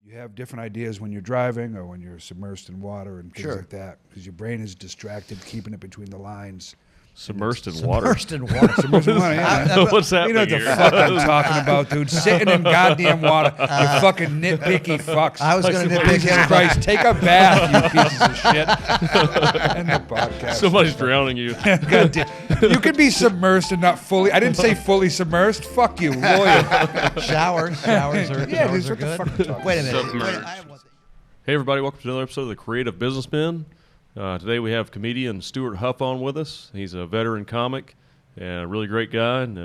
You have different ideas when you're driving or when you're submersed in water and things like that, because your brain is distracted, keeping it between the lines. Submersed in water. Submersed in water. Submersed in water, yeah. What's happening You know what the here? fuck I'm talking about, dude. Sitting in goddamn water. You fucking nitpicky fucks. I was going to nitpick Jesus him. Christ, take a bath, you pieces of shit. End the podcast. Somebody's drowning you. God damn. You can be submersed and not fully. I didn't say fully submersed. Fuck you, lawyer. Showers are, Yeah, showers dude, are what the good. fuck are you talking Wait a minute. Submerged. I have one thing. Hey, everybody. Welcome to another episode of the Creative Businessmen. Today we have comedian Stewart Huff on with us. He's a veteran comic and a really great guy. And,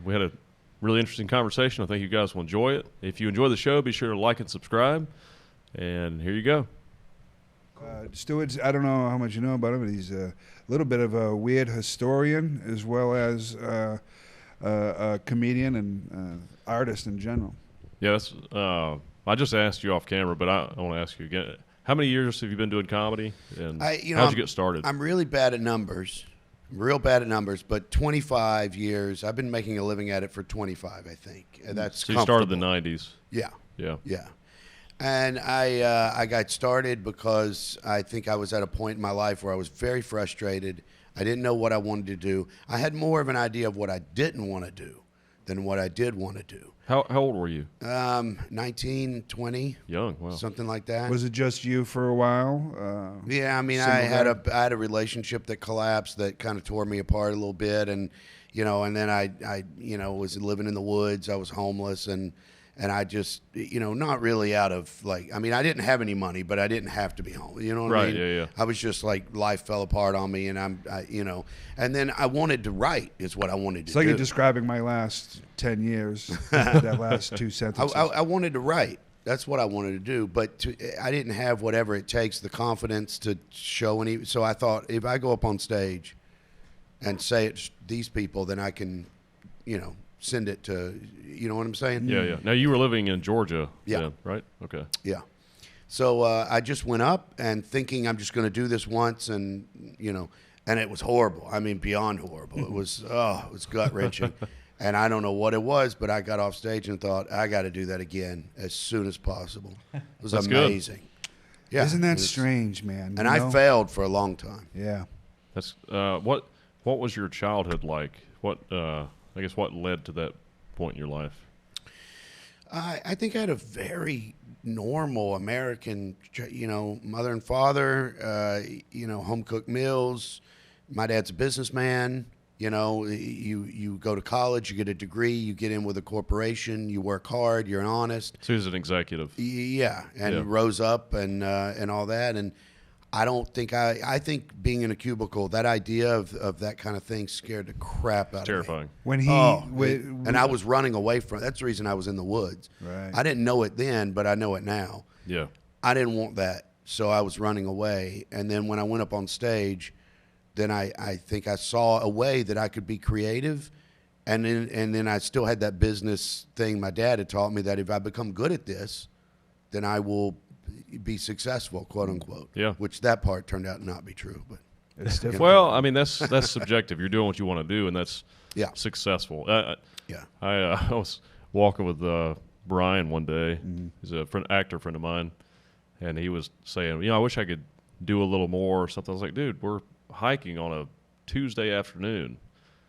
we had a really interesting conversation. I think you guys will enjoy it. If you enjoy the show, be sure to like and subscribe. And here you go. Stewart's, I don't know how much you know about him, but he's a little bit of a weird historian as well as a comedian and artist in general. Yeah, that's, I just asked you off camera, but I want to ask you again. How many years have you been doing comedy? And how'd you get started? I'm really bad at numbers. Real bad at numbers, but 25 years. I've been making a living at it for 25, I think. And that's so you started in the 90s. Yeah. Yeah. Yeah. And I got started because I think I was at a point in my life where I was very frustrated. I didn't know what I wanted to do. I had more of an idea of what I didn't want to do than what I did want to do. How old were you? 19, 20. Young, wow. Something like that. Was it just you for a while? Yeah, I mean, I had a relationship that collapsed that kind of tore me apart a little bit, and and then I was living in the woods. I was homeless, and I just not really out of I mean, I didn't have any money, but I didn't have to be homeless. You know what I mean? Right. Yeah. I was just life fell apart on me, and and then I wanted to write is what I wanted to do. It's like you're describing my last 10 years, that last two sentences. I wanted to write. That's what I wanted to do, but I didn't have whatever it takes, the confidence to show any. So I thought, if I go up on stage and say it's these people, then I can, send it to, you know what I'm saying? Yeah. Now, you were living in Georgia then, right? Okay. Yeah. So I just went up and thinking I'm just going to do this once, and, and it was horrible. I mean, beyond horrible. It was gut-wrenching. And I don't know what it was, but I got off stage and thought, I got to do that again as soon as possible. It was That's amazing. Good. Yeah. Isn't that strange, man? And I failed for a long time. Yeah. That's what was your childhood like? What I guess what led to that point in your life? I think I had a very normal American, mother and father, home cooked meals. My dad's a businessman. You go to college, you get a degree, you get in with a corporation, you work hard, you're honest. So he's an executive. Yeah, and rose up and all that. And I don't think I think being in a cubicle, that idea of that kind of thing scared the crap out of me. Terrifying. When he, and I was running away from it. That's the reason I was in the woods. Right. I didn't know it then, but I know it now. Yeah. I didn't want that, so I was running away. And then when I went up on stage, then I think I saw a way that I could be creative, and then I still had that business thing my dad had taught me, that if I become good at this, then I will be successful, quote unquote. Yeah. Which that part turned out not be true, but it's different. Well, I mean, that's subjective. You're doing what you want to do, and that's successful. yeah. I was walking with Brian one day. Mm-hmm. He's a actor friend of mine, and he was saying, I wish I could do a little more or something. I was like, dude, we're hiking on a Tuesday afternoon.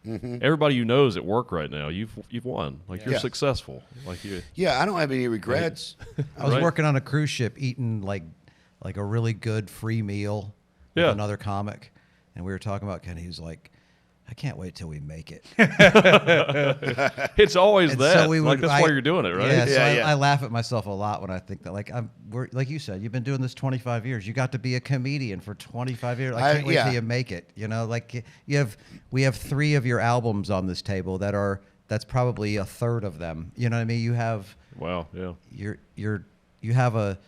Mm-hmm. Everybody you know is at work right now. You've won. You're successful. I don't have any regrets. I was working on a cruise ship, eating like a really good free meal with another comic, and we were talking about Kenny. He was like, I can't wait till we make it. It's always and that. So that's why you're doing it, right? Yeah, I laugh at myself a lot when I think that, like you said, you've been doing this 25 years. You got to be a comedian for 25 years. I can't wait till you make it. We have 3 of your albums on this table that's probably a third of them. You know what I mean? You have you have a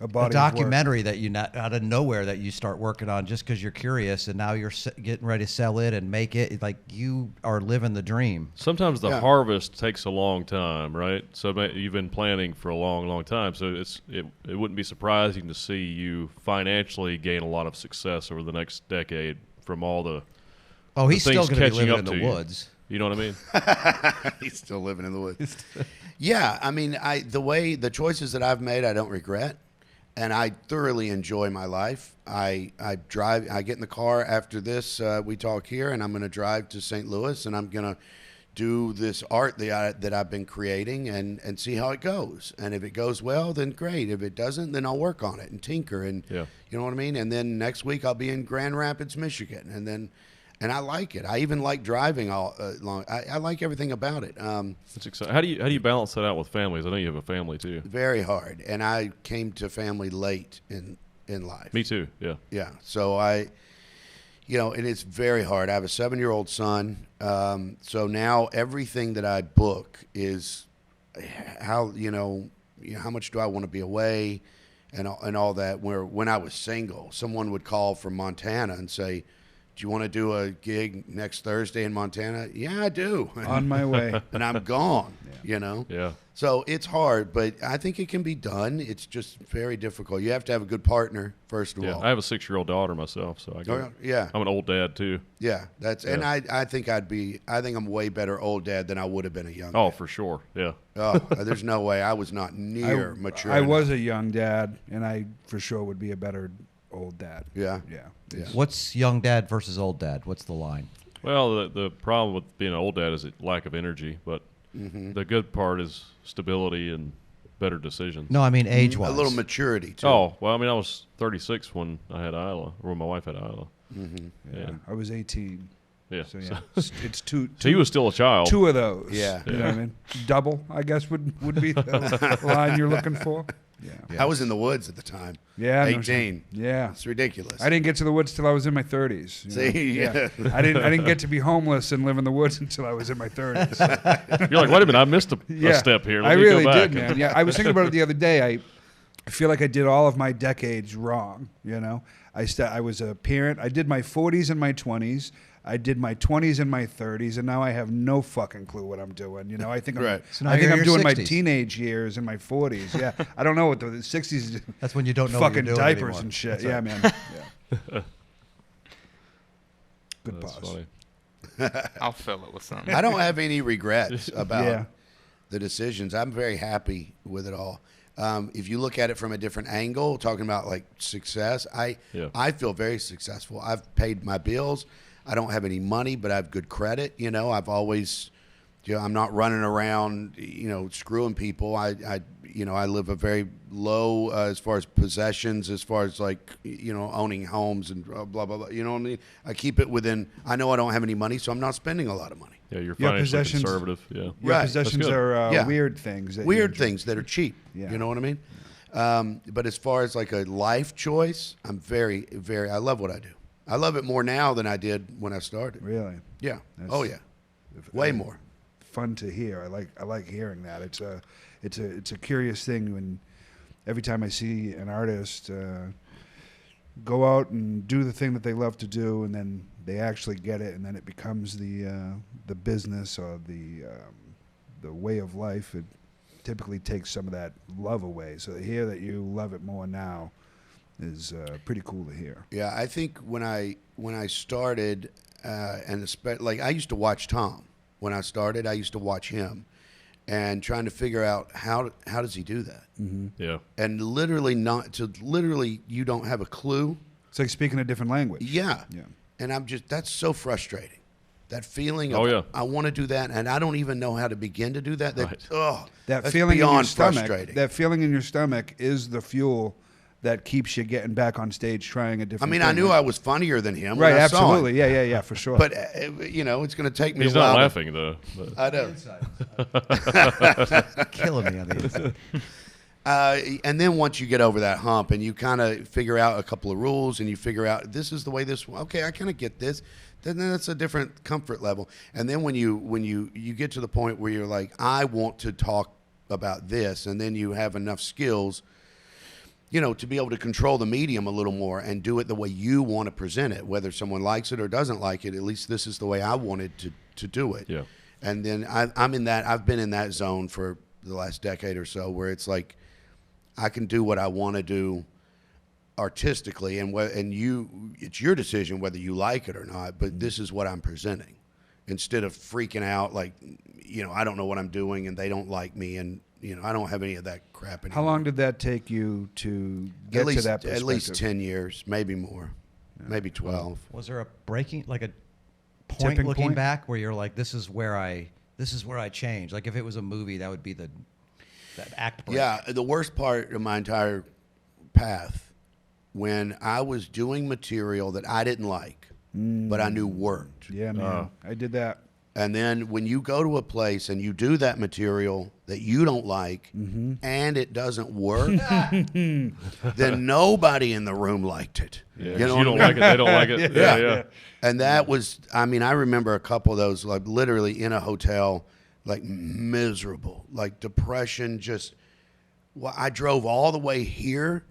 documentary that out of nowhere that you start working on just because you're curious, and now you're getting ready to sell it and make it. Like, you are living the dream. Sometimes the harvest takes a long time, right? So you've been planning for a long, long time. So it wouldn't be surprising to see you financially gain a lot of success over the next decade from all the he's still going to be living in the you. woods. You know what I mean? He's still living in the woods. Yeah, I mean, the choices that I've made, I don't regret, and I thoroughly enjoy my life. I get in the car after this. We talk here, and I'm going to drive to St. Louis, and I'm going to do this art that I've been creating and see how it goes. And if it goes well, then great. If it doesn't, then I'll work on it and tinker. And you know what I mean? And then next week I'll be in Grand Rapids, Michigan. And I like it. I even like driving all long. I like everything about it. That's exciting. How do you balance that out with families? I know you have a family too. Very hard. And I came to family late in life. Me too. Yeah. Yeah. So and it's very hard. I have a 7-year-old son. So now everything that I book is how much do I want to be away and all that. Where when I was single, someone would call from Montana and say, do you want to do a gig next Thursday in Montana? Yeah, I do. On my way. And I'm gone, Yeah. So it's hard, but I think it can be done. It's just very difficult. You have to have a good partner, first of all. I have a 6-year-old daughter myself, so I'm an old dad too. Yeah, and I think I'm way better old dad than I would have been a young dad. For sure. Yeah. Oh, there's no way. I was not near mature enough. was a young dad, and I for sure would be a better old dad. Yeah. What's young dad versus old dad? What's the line? Well, the problem with being an old dad is lack of energy, but the good part is stability and better decisions. No, I mean age-wise. A little maturity, too. Oh, well, I mean, I was 36 when I had Isla, or when my wife had Isla. Yeah. I was 18. Yeah. So, it's two. So he was still a child. 2 of those. Yeah. You know what I mean? Double, I guess, would be the line you're looking for. Yeah. I was in the woods at the time. Yeah. 18. Yeah. It's ridiculous. I didn't get to the woods till I was in my 30s. See? Yeah. I didn't get to be homeless and live in the woods until I was in my 30s. You're like, wait a minute, I missed a step here. I really did, man. Yeah, I was thinking about it the other day. I feel like I did all of my decades wrong, I was a parent. I did my 40s and my 20s. I did my 20s and my 30s, and now I have no fucking clue what I'm doing. I think I'm doing my teenage years in my 40s. Yeah, I don't know what the 60s. That's when you don't know fucking what you're doing diapers anymore. and shit. That's Yeah, right. man. Yeah. Good That's pause. funny. I'll fill it with something. I don't have any regrets about the decisions. I'm very happy with it all. If you look at it from a different angle, talking about like success, I feel very successful. I've paid my bills. I don't have any money, but I have good credit. I've always, I'm not running around, screwing people. I live a very low as far as possessions, as far as like, owning homes and blah, blah, blah. You know what I mean? I keep it within, I know I don't have any money, so I'm not spending a lot of money. Yeah, you're financially conservative. Yeah. Your possessions are weird things. Weird things that are cheap. Yeah. You know what I mean? But as far as like a life choice, I'm very, very, I love what I do. I love it more now than I did when I started. Really? Yeah. That's Way more. Fun to hear. I like hearing that. It's a curious thing when every time I see an artist go out and do the thing that they love to do, and then they actually get it, and then it becomes the business or the way of life. It typically takes some of that love away. So to hear that you love it more now is pretty cool to hear. Yeah, I think when I started, like I used to watch Tom. When I started, I used to watch him, and trying to figure out how does he do that? Mm-hmm. Yeah. And literally you don't have a clue. It's like speaking a different language. Yeah. Yeah. And that's so frustrating. That feeling of I want to do that, and I don't even know how to begin to do that. That that's feeling beyond in your stomach. frustrating. That feeling in your stomach is the fuel that keeps you getting back on stage trying a different thing. I knew I was funnier than him. Right, when I saw him. absolutely. Yeah, for sure. But, it's going to take me He's a while. not laughing, though. But. I know. Killing me on the inside. And then once you get over that hump and you kind of figure out a couple of rules and you figure out this is the way okay, I kind of get this, then that's a different comfort level. And then when you get to the point where you're like, I want to talk about this, and then you have enough skills to be able to control the medium a little more and do it the way you want to present it, whether someone likes it or doesn't like it. At least this is the way I wanted to do it. Yeah. And then I'm in that. I've been in that zone for the last decade or so, where it's like I can do what I want to do artistically, and it's your decision whether you like it or not. But this is what I'm presenting, instead of freaking out like, I don't know what I'm doing and they don't like me, and I don't have any of that crap anymore. How long did that take you to get to that perspective? At least 10 years, maybe more, maybe 12. Was there a breaking, like a point Tipping looking point? back where you're like, this is where I changed? Like if it was a movie, that would be that act break. Yeah, the worst part of my entire path, when I was doing material that I didn't like, but I knew worked. Yeah, man. I did that. And then when you go to a place and you do that material that you don't like and it doesn't work, then nobody in the room liked it. Yeah, you don't like it, they don't like it. Yeah. And that was, I remember a couple of those, like literally in a hotel, like miserable, like depression. I drove all the way here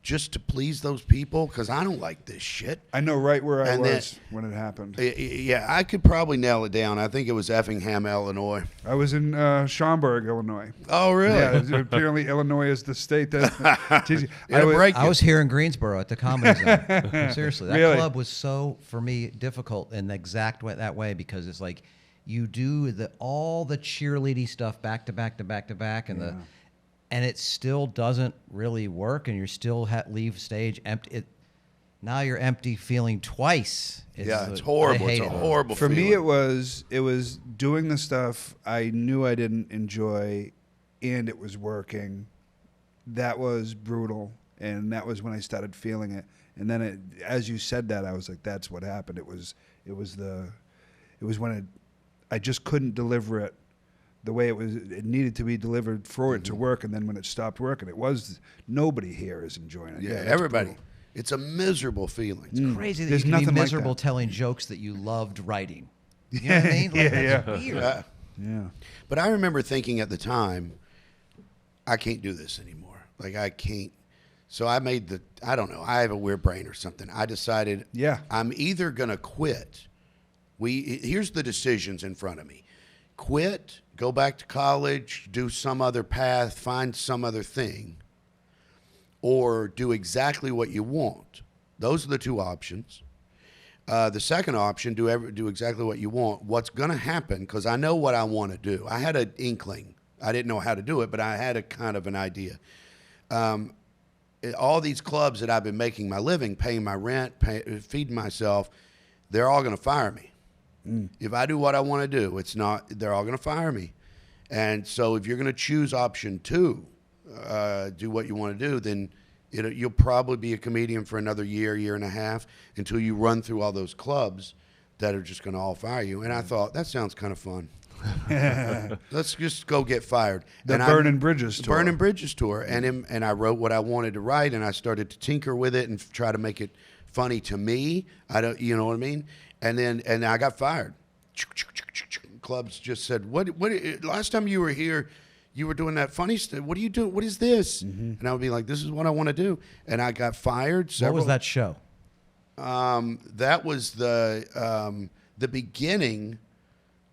just to please those people because I don't like this shit. I know right where I And was when it happened. Yeah, I could probably nail it down. I think it was Effingham, Illinois. I was in Schaumburg, Illinois. Oh, really? Yeah, apparently Illinois is the state that. I was here in Greensboro at the Comedy Zone. Seriously, that Really? club was so, for me, difficult in the exact way, that way, because it's like you do all the cheerleading stuff back to back to back to back, and it still doesn't really work, and you still leave stage empty. Now you're empty, feeling twice. It's horrible. It's a horrible For feeling. me, it was doing the stuff I knew I didn't enjoy, and it was working. That was brutal, and that was when I started feeling it. And then, as you said that, I was like, "That's what happened." It was when I just couldn't deliver it the way it needed to be delivered for it to work. And then when it stopped working, nobody here is enjoying it. Yeah, that's everybody. brutal. It's a miserable feeling. It's crazy that There's you can be nothing like miserable that. telling jokes that you loved writing. You know what I mean? Like, that's weird. Yeah. But I remember thinking at the time, I can't do this anymore. Like, I can't. So I made I don't know, I have a weird brain or something. I decided I'm either going to quit. Here's the decisions in front of me. Quit, go back to college, do some other path, find some other thing, or do exactly what you want. Those are the two options. The second option, do exactly what you want. What's going to happen, because I know what I want to do. I had an inkling. I didn't know how to do it, but I had a kind of an idea. All these clubs that I've been making my living, paying my rent, feeding myself, they're all going to fire me. If I do what I want to do, they're all going to fire me. And so if you're going to choose option 2, do what you want to do, then you'll probably be a comedian for another year and a half until you run through all those clubs that are just going to all fire you. And I thought, that sounds kind of fun. Let's just go get fired. The Burning Bridges tour. Burning Bridges tour. And I wrote what I wanted to write, and I started to tinker with it and try to make it funny to me. You know what I mean? And I got fired. Clubs just said, what last time you were here, you were doing that funny stuff. What are you doing? What is this? And I would be like, this is what I want to do. And I got fired. What was that show? That was the beginning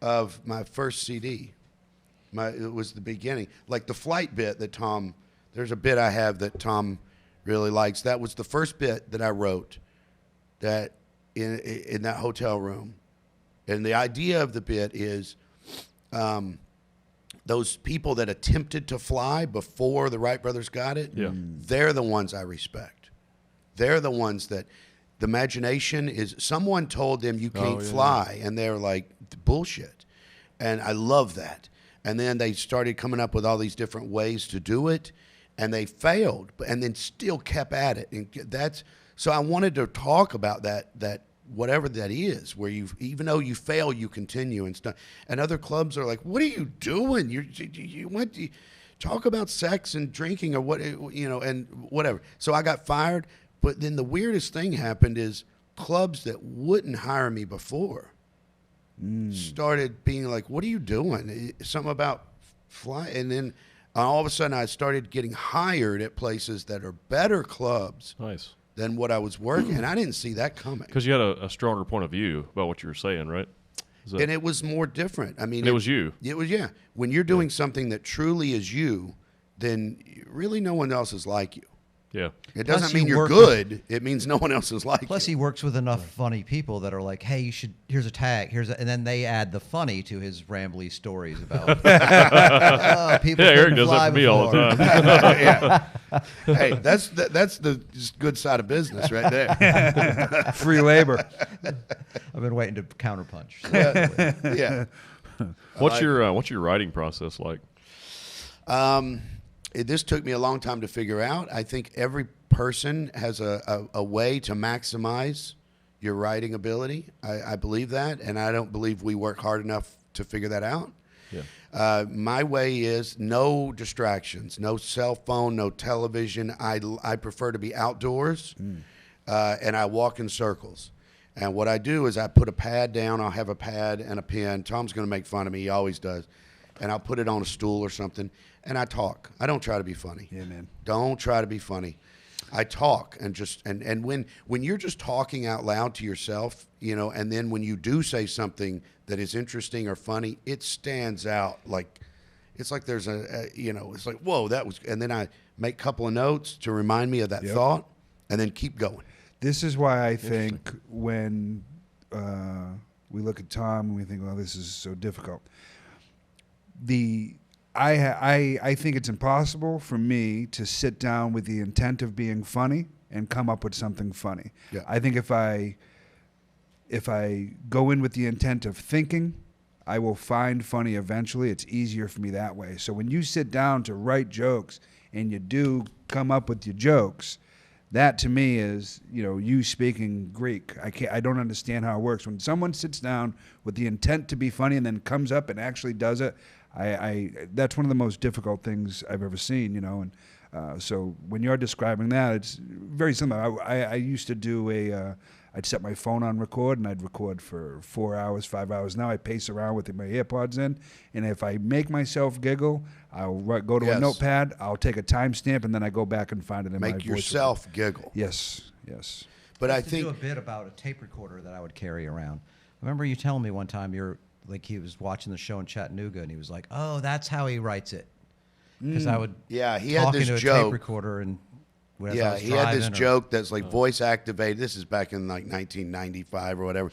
of my first CD. It was the beginning. Like the flight bit that there's a bit I have that Tom really likes. That was the first bit that I wrote that in that hotel room. And the idea of the bit is those people that attempted to fly before the Wright brothers got it, they're the ones I respect. They're the ones that the imagination is, someone told them you can't fly, and they're like, bullshit. And I love that. And then they started coming up with all these different ways to do it, and they failed, and then still kept at it. And so I wanted to talk about that whatever that is, where even though you fail, you continue and stuff. And other clubs are like, what are you doing? You went to talk about sex and drinking or what, and whatever. So I got fired. But then the weirdest thing happened is clubs that wouldn't hire me before started being like, what are you doing? Something about fly. And then all of a sudden I started getting hired at places that are better clubs. Nice. Than what I was working, and I didn't see that coming. Because you had a stronger point of view about what you were saying, right? And it was more different. I mean, it was you. It was, yeah. When you're doing something that truly is you, then really no one else is like you. Yeah. It Plus doesn't you mean you're work good. It means no one else is like Plus, you. he works with enough funny people that are like, "Hey, here's a tag, and then they add the funny to his rambly stories about. Oh, people Eric couldn't does that fly for me all the before." time. Yeah. Hey, that's the just good side of business right there. Free labor. I've been waiting to counterpunch. Yeah. What's your writing process like? This took me a long time to figure out. I think every person has a way to maximize your writing ability. I believe that, and I don't believe we work hard enough to figure that out. Yeah. My way is no distractions, no cell phone, no television. I prefer to be outdoors, and I walk in circles. And what I do is I put a pad down. I'll have a pad and a pen. Tom's going to make fun of me. He always does. And I'll put it on a stool or something, and I talk. I don't try to be funny. Yeah, man. Don't try to be funny. I talk and when you're just talking out loud to yourself, and then when you do say something that is interesting or funny, it stands out like it's like there's it's like, whoa, that was, and then I make a couple of notes to remind me of that thought, and then keep going. This is why I think when we look at Tom and we think, well, this is so difficult. I think it's impossible for me to sit down with the intent of being funny and come up with something funny. Yeah. I think if I go in with the intent of thinking, I will find funny eventually. It's easier for me that way. So when you sit down to write jokes and you do come up with your jokes, that to me is, you speaking Greek. I don't understand how it works. When someone sits down with the intent to be funny and then comes up and actually does it, that's one of the most difficult things I've ever seen, and so when you're describing that, it's very similar. I used to do I'd set my phone on record, and I'd record for 4 hours, 5 hours. Now I pace around with my AirPods in, and if I make myself giggle, I'll go to a notepad, I'll take a timestamp, and then I go back and find it in my voice. Make yourself giggle. Yes. But I to think do a bit about a tape recorder that I would carry around. I remember you telling me one time he was watching the show in Chattanooga, and he was like, "Oh, that's how he writes it." Because I would he had talk this into a joke. tape recorder and he had this joke that's like voice activated. This is back in like 1995 or whatever.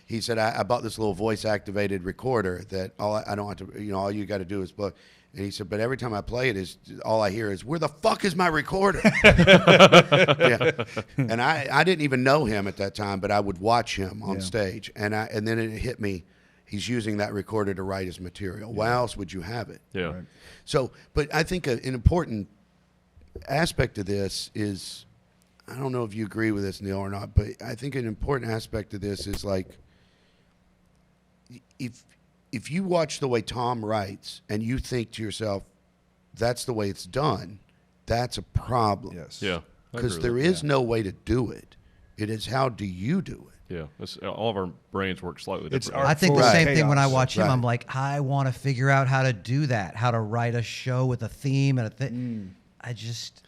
He said, I bought this little voice activated recorder that I don't have to, all you got to do is plug. And he said, but every time I play it, all I hear is, "Where the fuck is my recorder?" Yeah. And I didn't even know him at that time, but I would watch him on stage, and then it hit me. He's using that recorder to write his material. Why else would you have it? Yeah. Right. So, but I think an important aspect of this is, I don't know if you agree with this, Neil, or not, but I think an important aspect of this is like, if you watch the way Tom writes and you think to yourself, that's the way it's done, that's a problem. Yes. Yeah. Because there is no way to do it. It is, how do you do it? Yeah, all of our brains work slightly It's differently. I think the Right. same thing when I Chaos. watch him. Right. I'm like, I want to figure out how to do that, how to write a show with a theme and a thing. I just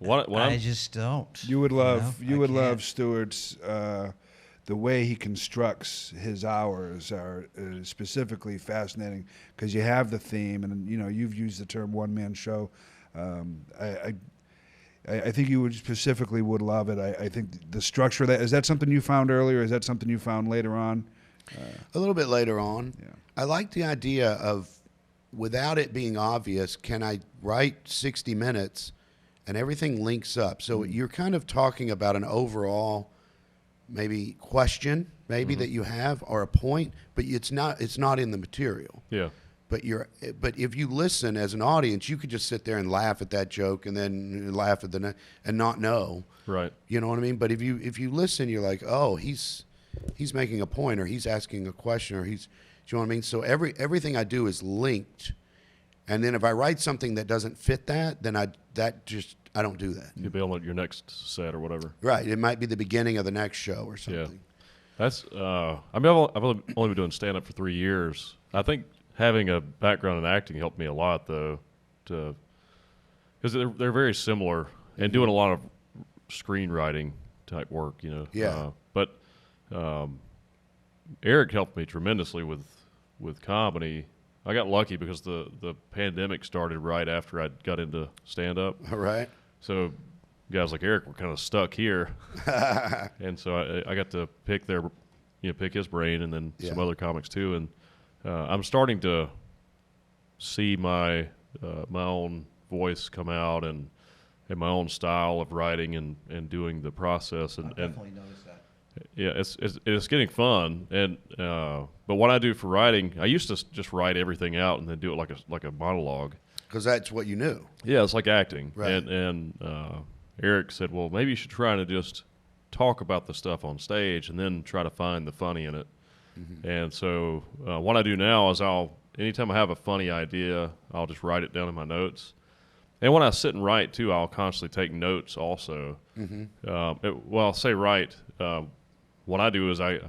don't. You would love I can't. love Stewart's the way he constructs his hours are specifically fascinating because you have the theme, and you've used the term one man show. I think you would specifically would love it. I think the structure of that, is that something you found earlier? Is that something you found later on? A little bit later on. Yeah. I like the idea of, without it being obvious, can I write 60 minutes and everything links up? So you're kind of talking about an overall maybe question that you have, or a point, but it's not in the material. Yeah. But if you listen as an audience, you could just sit there and laugh at that joke and then laugh at and not know. Right. You know what I mean? But if you listen, you're like, oh, he's making a point, or he's asking a question, or do you know what I mean? So everything I do is linked. And then if I write something that doesn't fit that, then I don't do that. You'll be on your next set or whatever. Right. It might be the beginning of the next show or something. Yeah. That's I've only been doing stand up for 3 years. I think having a background in acting helped me a lot, though, because they're very similar, and doing a lot of screenwriting type work, Yeah. But Eric helped me tremendously with comedy. I got lucky because the pandemic started right after I got into stand up. All right. So guys like Eric were kind of stuck here, and so I got to pick pick his brain, and then some other comics too. And I'm starting to see my own voice come out and my own style of writing and doing the process. And definitely noticed that. Yeah, it's getting fun. And but what I do for writing, I used to just write everything out and then do it like a monologue. Because that's what you knew. Yeah, it's like acting. Right. And Eric said, well, maybe you should try to just talk about the stuff on stage and then try to find the funny in it. Mm-hmm. And so what I do now is anytime I have a funny idea, I'll just write it down in my notes. And when I sit and write, too, I'll constantly take notes also. Mm-hmm. I'll say write. What I do is I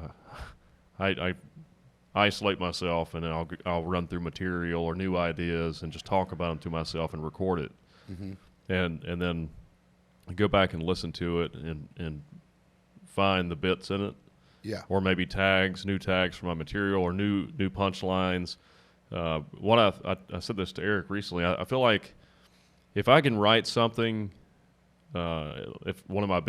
isolate myself, and then I'll run through material or new ideas and just talk about them to myself and record it. Mm-hmm. And then go back and listen to it and find the bits in it. Yeah. Or maybe new tags for my material, or new punchlines. I said this to Eric recently. I feel like if I can write something, if one of my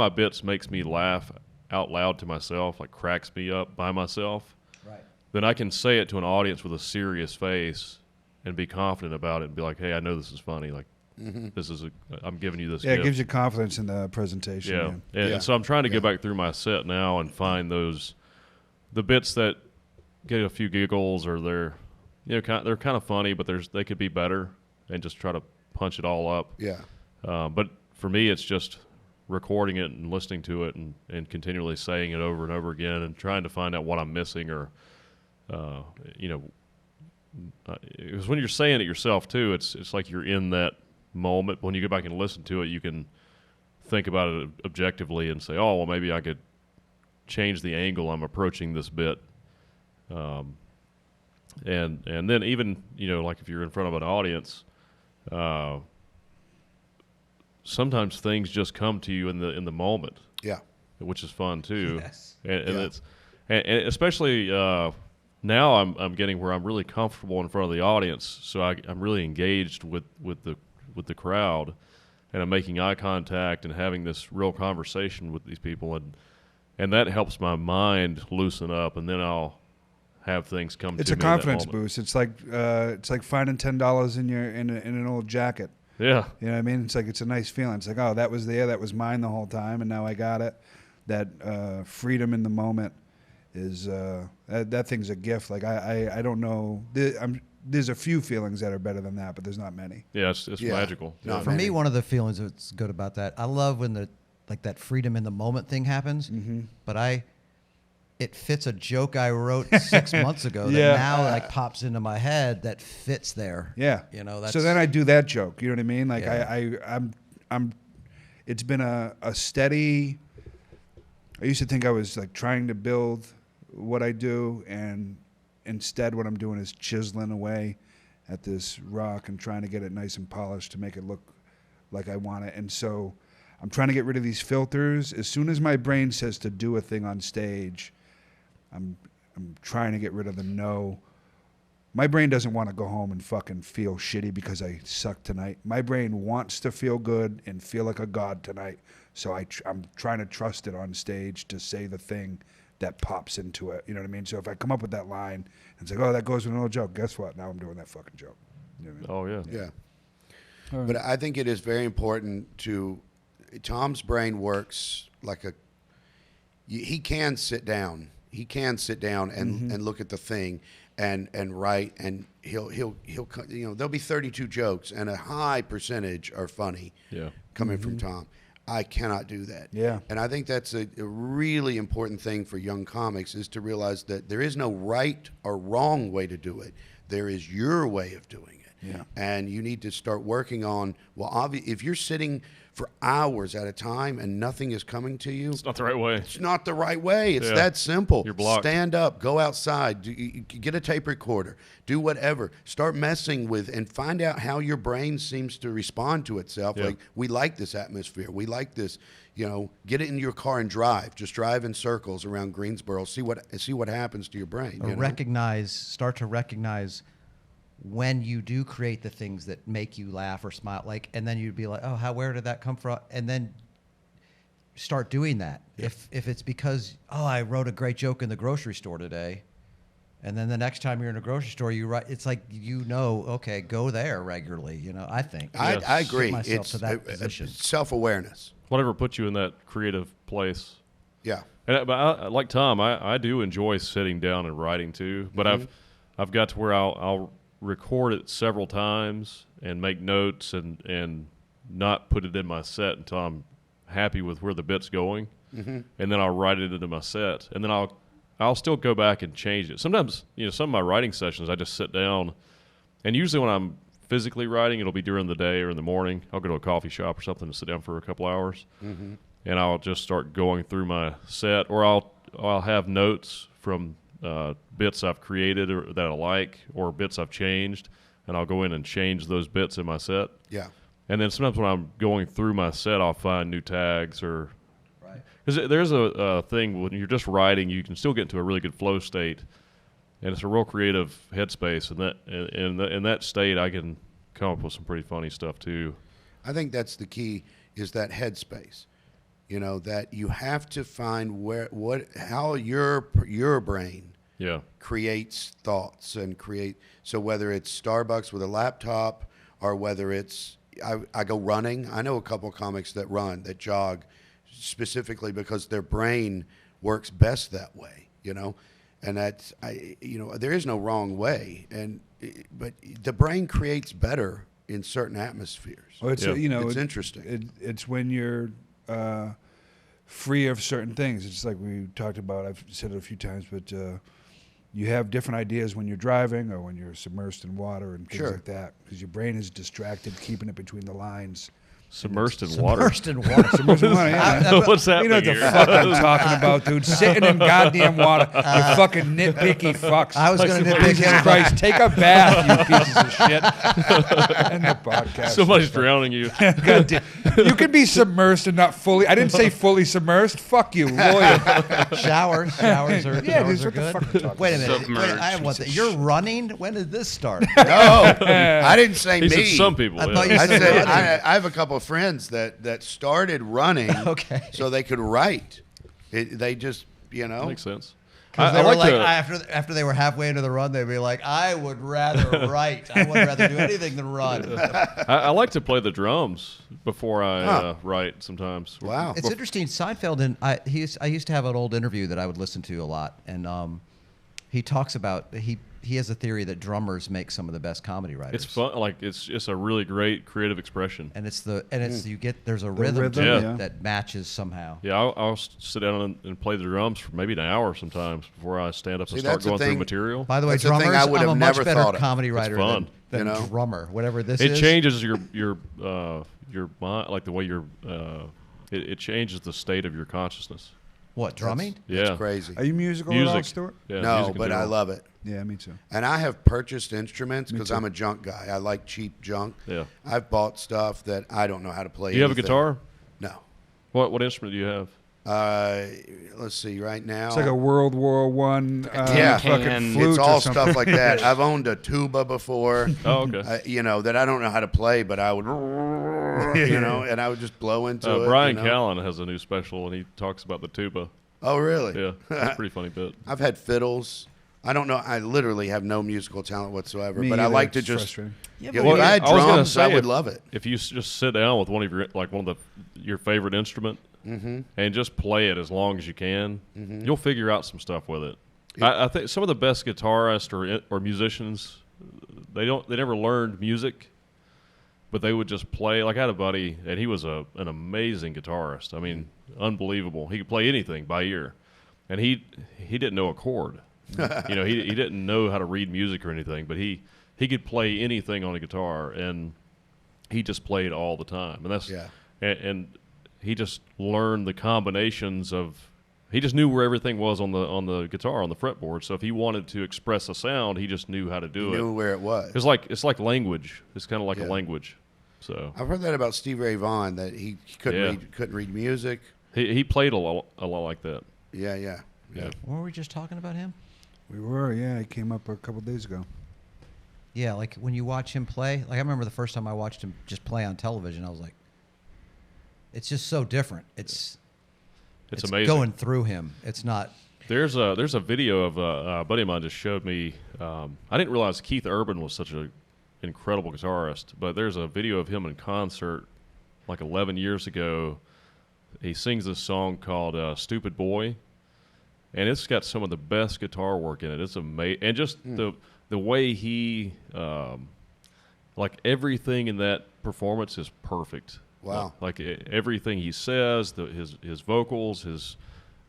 bits makes me laugh out loud to myself, like cracks me up by myself, right, then I can say it to an audience with a serious face and be confident about it and be like, hey, I know this is funny. Like, I'm giving you this Yeah, gift. it gives you confidence in the presentation. Yeah. And so I'm trying to go back through my set now and find the bits that get a few giggles, or they're kind of funny, but they could be better, and just try to punch it all up. Yeah. But for me, it's just recording it and listening to it and continually saying it over and over again and trying to find out what I'm missing, or, because when you're saying it yourself too, it's like you're in that moment. When you go back and listen to it, you can think about it objectively and say, oh, well, maybe I could change the angle I'm approaching this bit. And then even, like if you're in front of an audience, sometimes things just come to you in the moment. Yeah. Which is fun too. Yes. And especially now I'm getting where I'm really comfortable in front of the audience, so I'm really engaged with the crowd, and I'm making eye contact and having this real conversation with these people, and that helps my mind loosen up, and then I'll have things come to me. It's a confidence boost. It's like finding $10 in an old jacket. Yeah. You know what I mean? It's like, it's a nice feeling. It's like, oh, that was mine the whole time, and now I got it. That freedom in the moment is that thing's a gift. Like I don't know. There's a few feelings that are better than that, but there's not many. Yeah, it's magical. No, For me, one of the feelings that's good about that, I love when that freedom in the moment thing happens. Mm-hmm. But it fits a joke I wrote 6 months ago that now pops into my head that fits there. Yeah. So then I do that joke. You know what I mean? Like I'm it's been a steady. I used to think I was like trying to build what I do, and instead what I'm doing is chiseling away at this rock and trying to get it nice and polished to make it look like I want it. And so I'm trying to get rid of these filters. As soon as my brain says to do a thing on stage, I'm trying to get rid of the no. My brain doesn't want to go home and fucking feel shitty because I suck tonight. My brain wants to feel good and feel like a god tonight. So I'm trying to trust it on stage to say the thing that pops into it. You know what I mean? So if I come up with that line and it's like, oh, that goes with an old joke. Guess what? Now I'm doing that fucking joke. You know what I mean? Oh, yeah. Yeah. But I think it is very important Tom's brain works like he can sit down. He can sit down and look at the thing and write, and he'll there'll be 32 jokes and a high percentage are funny coming from Tom. I cannot do that. Yeah. And I think that's a really important thing for young comics, is to realize that there is no right or wrong way to do it. There is your way of doing it. Yeah. And you need to start working on, if you're sitting for hours at a time and nothing is coming to you, it's not the right way. It's not the right way. It's that simple. You're blocked. Stand up, go outside, get a tape recorder, do whatever. Start messing with and find out how your brain seems to respond to itself. Yeah. Like, we like this atmosphere. We like this, get it in your car and drive. Just drive in circles around Greensboro. See what happens to your brain. Start to recognize when you do create the things that make you laugh or smile, like, and then you'd be like, oh, where did that come from? And then start doing that. Yeah. If it's because, I wrote a great joke in the grocery store today, and then the next time you're in a grocery store, you write, it's like, okay, go there regularly. I think. I agree. It's to that position. Self-awareness. Whatever puts you in that creative place. Yeah. But I, like Tom, I do enjoy sitting down and writing too. But I've got to where I'll record it several times and make notes and not put it in my set until I'm happy with where the bit's going, and then I'll write it into my set, and then I'll still go back and change it. Sometimes, some of my writing sessions, I just sit down, and usually when I'm physically writing, it'll be during the day or in the morning. I'll go to a coffee shop or something and sit down for a couple hours, and I'll just start going through my set, or I'll have notes from bits I've created or that I like, or bits I've changed, and I'll go in and change those bits in my set. Yeah. And then sometimes when I'm going through my set, I'll find new tags or right. Because there's a thing when you're just writing, you can still get into a really good flow state, and it's a real creative headspace. And in that state, I can come up with some pretty funny stuff too. I think that's the key, is that headspace. That you have to find how your brain creates thoughts and so whether it's Starbucks with a laptop or whether it's I go running. I know a couple of comics that run, that jog, specifically because their brain works best that way, and that's there is no wrong way, but the brain creates better in certain atmospheres. Well, it's it's interesting. It's when you're free of certain things. It's like we talked about. I've said it a few times, but you have different ideas when you're driving or when you're submersed in water and things like that, because your brain is distracted, keeping it between the lines. Submersed in water. Submersed in water. Submersed in water, yeah. What's happening You know what the here? fuck I'm talking about, dude. Sitting in goddamn water. You fucking nitpicky fucks. I was going to nitpick Jesus him. Christ, take a bath, you pieces of shit. And the podcast. Somebody's drowning you. God damn. You can be submersed and not fully. I didn't say fully submersed. Fuck you, lawyer. Showers are Yeah, showers dude, are what the good. fuck are you talking Wait a minute. Submerged. Wait, I have one thing. You're running? When did this start? No, I didn't say He me. said some people. I thought you I said said running. I have a couple of friends that started running so they could write. They just, Makes sense. Because they I were like like, to, after they were halfway into the run, they'd be like, I would rather write. I would rather do anything than run. I like to play the drums before I write sometimes. Wow. It's interesting. Seinfeld, and I used to have an old interview that I would listen to a lot, and he talks about he has a theory that drummers make some of the best comedy writers. It's fun. Like it's just a really great creative expression. And there's a rhythm to rhythm, it that matches somehow. Yeah, I'll sit down and play the drums for maybe an hour sometimes before I stand up and start that's the going through thing. material. By the way, That's the thing drummers, I would I'm have a much never better thought of. comedy writer fun. than drummer, whatever this It is. changes your mind, like the way it changes the state of your consciousness. What, drumming? Yeah, That's crazy. Are you musical at all, Stuart? Yeah, No, music in but I general. love it. Yeah, me too. And I have purchased instruments because too. I'm a junk guy. I like cheap junk. Yeah. I've bought stuff that I don't know how to play. Do you have a anything. guitar? No. What instrument do you have? Let's see. Right now, It's like a World War One Yeah. fucking Can. flute it's or all something. stuff like that. I've owned a tuba before. Oh, okay. That I don't know how to play, but I would, and I would just blow into it. Brian Callen has a new special, and he talks about the tuba. Oh, really? Yeah, that's a pretty funny bit. I've had fiddles. I don't know. I literally have no musical talent whatsoever, Me but I either. like to It's just. frustrating. Yeah, If but I had I was gonna drums, say I would if- love it. If you just sit down with one of your favorite instrument and just play it as long as you can, you'll figure out some stuff with it. I think some of the best guitarists or musicians, they never learned music, but they would just play. Like I had a buddy, and he was an amazing guitarist. I mean, unbelievable. He could play anything by ear, and he didn't know a chord. He didn't know how to read music or anything, but he could play anything on a guitar, and he just played all the time. And that's and he just learned the combinations of. He just knew where everything was on the guitar, on the fretboard. So if he wanted to express a sound, he just knew how to do it. Knew where it was. It's like language. It's kind of like a language. So I've heard that about Stevie Ray Vaughan, that he couldn't read music. he played a lot like that. Yeah. Were we just talking about him? We were, yeah. He came up a couple days ago. Yeah, like when you watch him play, like I remember the first time I watched him just play on television, I was like, it's just so different. It's amazing going through him. It's not. There's a video of a buddy of mine just showed me. I didn't realize Keith Urban was such an incredible guitarist, but there's a video of him in concert like 11 years ago. He sings this song called "Stupid Boy," and it's got some of the best guitar work in it. It's amazing, and just the way he, like everything in that performance is perfect. Wow! Like everything he says, his vocals, his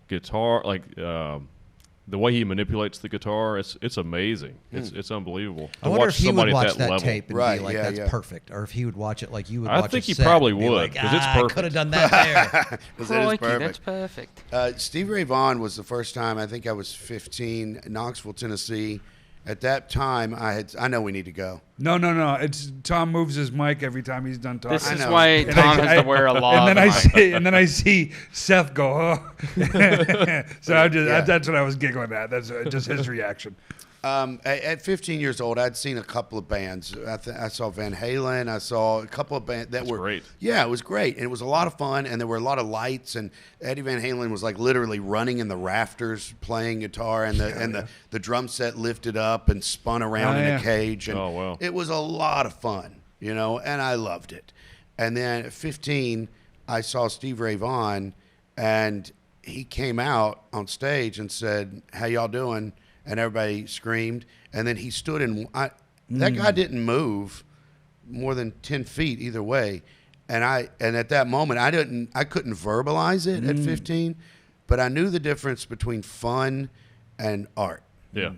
guitar, like the way he manipulates the guitar, it's amazing. It's unbelievable. I wonder if he would watch that level. tape and Right, be like, yeah, "That's yeah. perfect," or if he would watch it like you would. I watch think a he set probably and be would, like, 'cause it's I perfect." could have done that there. 'Cause it is Crikey, perfect. that's perfect. Stevie Ray Vaughan was the first time. I think I was 15, Knoxville, Tennessee. At that time, I know we need to go. No. It's Tom moves his mic every time he's done talking. This is know. why And Tom has to wear a lot. and then I see Seth go, oh. So that's what I was giggling at. That's just his reaction. At 15 years old, I'd seen a couple of bands. I saw Van Halen. I saw a couple of bands that were great. Yeah, it was great, and it was a lot of fun. And there were a lot of lights. And Eddie Van Halen was like literally running in the rafters playing guitar, and the drum set lifted up and spun around in a cage. And Oh, wow. it was a lot of fun, and I loved it. And then at 15, I saw Stevie Ray Vaughan, and he came out on stage and said, "How y'all doing?" And everybody screamed. And then he stood that guy didn't move more than 10 feet either way. And at that moment, I couldn't verbalize it at 15, but I knew the difference between fun and art. Yeah.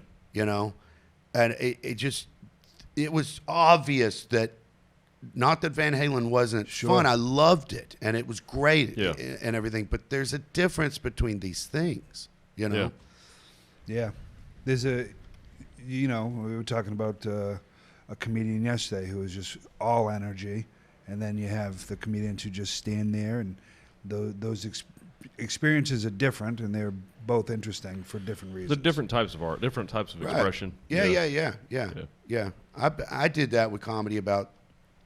And it was obvious that, not that Van Halen wasn't fun. I loved it, and it was great and everything. But there's a difference between these things, Yeah. Yeah. There's we were talking about a comedian yesterday who was just all energy, and then you have the comedians who just stand there, and those experiences are different, and they're both interesting for different reasons. The different types of art, different types of expression. Yeah. I did that with comedy about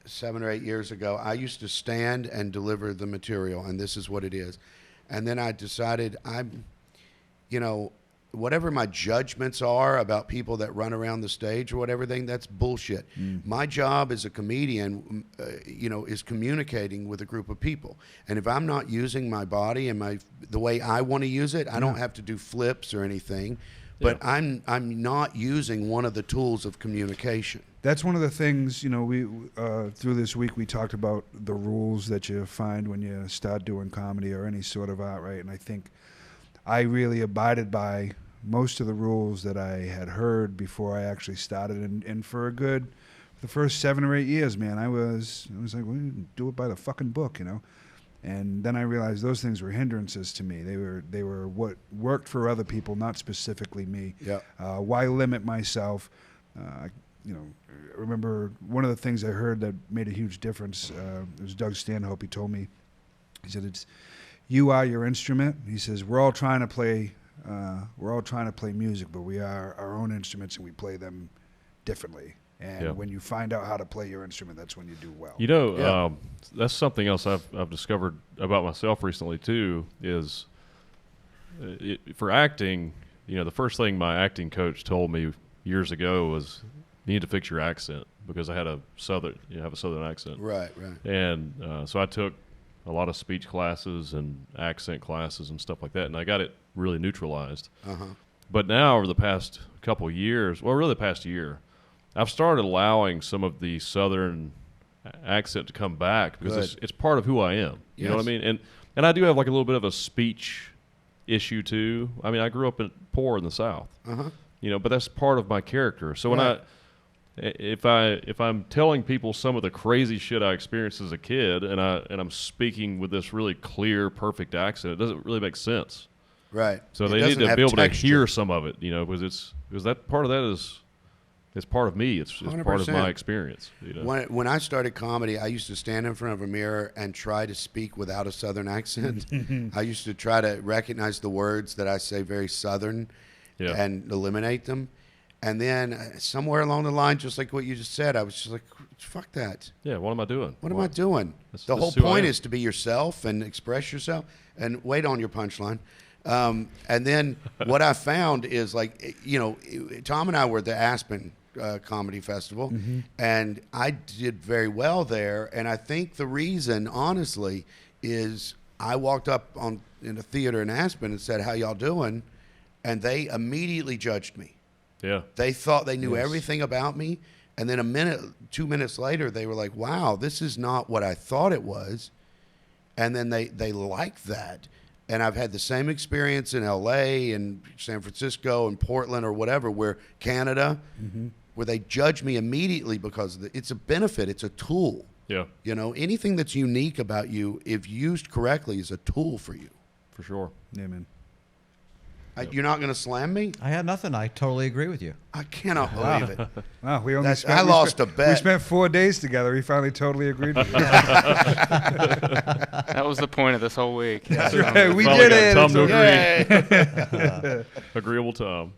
7 or 8 years ago. I used to stand and deliver the material, and this is what it is. And then I decided whatever my judgments are about people that run around the stage or whatever thing, that's bullshit. My job as a comedian, is communicating with a group of people. And if I'm not using my body and the way I want to use it, I don't have to do flips or anything. But I'm not using one of the tools of communication. That's one of the things, we through this week we talked about the rules that you find when you start doing comedy or any sort of art, right? And I think I really abided by most of the rules that I had heard before I actually started. And for the first 7 or 8 years, man, I was like, well, do it by the fucking book, And then I realized those things were hindrances to me. They were what worked for other people, not specifically me. Yeah. Why limit myself? I remember one of the things I heard that made a huge difference. It was Doug Stanhope. He told me, he said, "You are your instrument." He says, "We're all trying to play music, but we are our own instruments, and we play them differently. And when you find out how to play your instrument, that's when you do well." That's something else I've discovered about myself recently too. Is for acting, the first thing my acting coach told me years ago was, "You need to fix your accent," because I had a southern accent. Right. And so I took a lot of speech classes and accent classes and stuff like that, and I got it really neutralized. But now, over the past couple of years, really the past year, I've started allowing some of the southern accent to come back because it's part of who I am. You know what I mean? And I do have like a little bit of a speech issue too. I mean, I grew up poor in the South, but that's part of my character. So when if I'm telling people some of the crazy shit I experienced as a kid, and I'm speaking with this really clear, perfect accent, it doesn't really make sense. Right. So they need to be able to hear some of it, because that part of that is part of me. It's part of my experience. When I started comedy, I used to stand in front of a mirror and try to speak without a Southern accent. I used to try to recognize the words that I say very Southern and eliminate them. And then somewhere along the line, just like what you just said, I was just like, fuck that. Yeah, what am I doing? What am I doing? The whole point is to be yourself and express yourself and wait on your punchline. And then what I found is, like, you know, Tom and I were at the Aspen Comedy Festival, and I did very well there. And I think the reason, honestly, is I walked up in a theater in Aspen and said, "How y'all doing?" And they immediately judged me. Yeah. They thought they knew everything about me. And then 2 minutes later, they were like, "Wow, this is not what I thought it was." And then they liked that. And I've had the same experience in LA and San Francisco and Portland or whatever, where Canada, where they judge me immediately because it's a benefit. It's a tool. Yeah. You know, anything that's unique about you, if used correctly, is a tool for you. For sure. Yeah, man. You're not going to slam me? I had nothing. I totally agree with you. I cannot believe it. Wow, I lost a bet. We spent 4 days together. He finally totally agreed with you. That was the point of this whole week. That's right. We Finally did got it. Tom to agree. Agreeable Tom.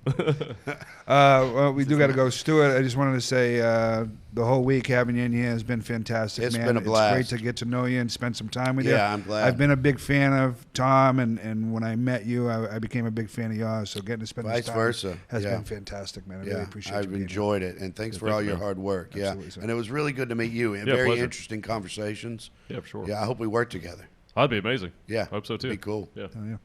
Well, we do got to go. Stuart, I just wanted to say the whole week having you in here has been fantastic, It's man. been a blast. It's great to get to know you and spend some time with you. Yeah, I'm glad. I've been a big fan of Tom, and when I met you, I became a big fan of yours. So getting to spend Vice this time versa. has Yeah. been fantastic, man. I really appreciate you I've being enjoyed it, and thanks for all your hard work. Absolutely, sir. And it was really good to meet you. And Yeah, very pleasure. interesting conversations. Yeah, for sure. Yeah, I hope we work together. That'd be amazing. Yeah, Hope so too. Be cool. Yeah. here. Oh, yeah.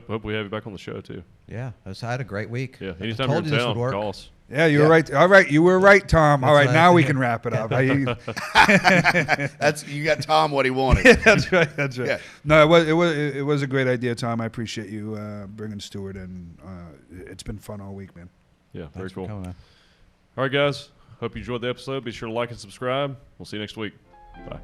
Hope we have you back on the show too. Yeah, I had a great week. Yeah. I Anytime told you're you in this would town, work. call us. Yeah, you were Yeah. right. All right, you were right, Tom. All That's right, what I now we think. can wrap it up. That's you got Tom what he wanted. That's right. That's right. Yeah. No, it was a great idea, Tom. I appreciate you bringing Stewart, and it's been fun all week, man. Yeah, very Thanks for cool. coming, man. All right, guys. Hope you enjoyed the episode. Be sure to like and subscribe. We'll see you next week. Bye.